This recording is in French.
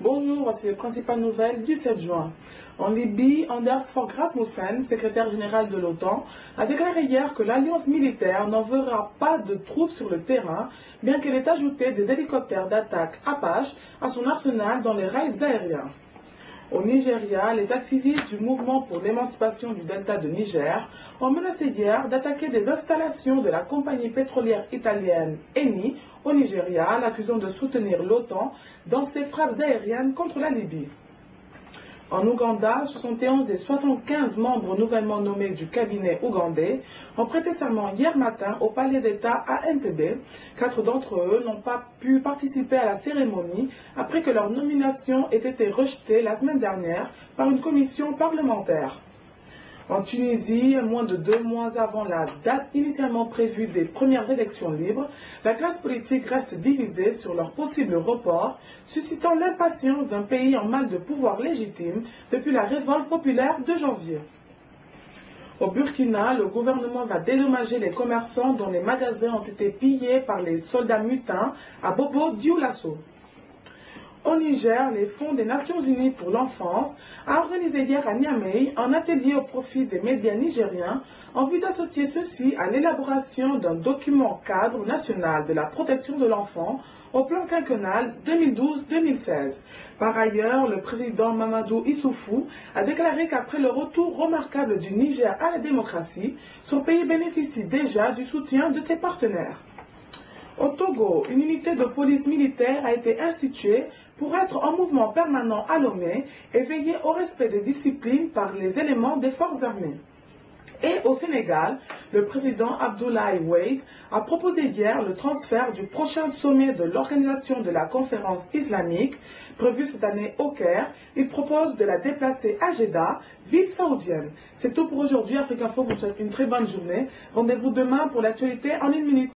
Bonjour, voici les principales nouvelles du 7 juin. En Libye, Anders Fogh Rasmussen, secrétaire général de l'OTAN, a déclaré hier que l'alliance militaire n'enverra pas de troupes sur le terrain, bien qu'elle ait ajouté des hélicoptères d'attaque Apache à son arsenal dans les raids aériens. Au Nigeria, les activistes du mouvement pour l'émancipation du delta de Niger ont menacé hier d'attaquer des installations de la compagnie pétrolière italienne Eni au Nigeria, l'accusant de soutenir l'OTAN dans ses frappes aériennes contre la Libye. En Ouganda, 71 des 75 membres nouvellement nommés du cabinet ougandais ont prêté serment hier matin au palais d'État à Entebbe. 4 d'entre eux n'ont pas pu participer à la cérémonie après que leur nomination ait été rejetée la semaine dernière par une commission parlementaire. En Tunisie, moins de 2 mois avant la date initialement prévue des premières élections libres, la classe politique reste divisée sur leur possible report, suscitant l'impatience d'un pays en mal de pouvoir légitime depuis la révolte populaire de janvier. Au Burkina, le gouvernement va dédommager les commerçants dont les magasins ont été pillés par les soldats mutins à Bobo-Dioulasso. Au Niger, les Fonds des Nations Unies pour l'enfance a organisé hier à Niamey un atelier au profit des médias nigériens en vue d'associer ceux-ci à l'élaboration d'un document cadre national de la protection de l'enfant au plan quinquennal 2012-2016. Par ailleurs, le président Mamadou Issoufou a déclaré qu'après le retour remarquable du Niger à la démocratie, son pays bénéficie déjà du soutien de ses partenaires. Au Togo, une unité de police militaire a été instituée pour être en mouvement permanent à Lomé et veiller au respect des disciplines par les éléments des forces armées. Et au Sénégal, le président Abdoulaye Wade a proposé hier le transfert du prochain sommet de l'Organisation de la Conférence islamique, prévu cette année au Caire. Il propose de la déplacer à Jeddah, ville saoudienne. C'est tout pour aujourd'hui. Afrique Info vous souhaite une très bonne journée. Rendez-vous demain pour l'actualité en 1 minute.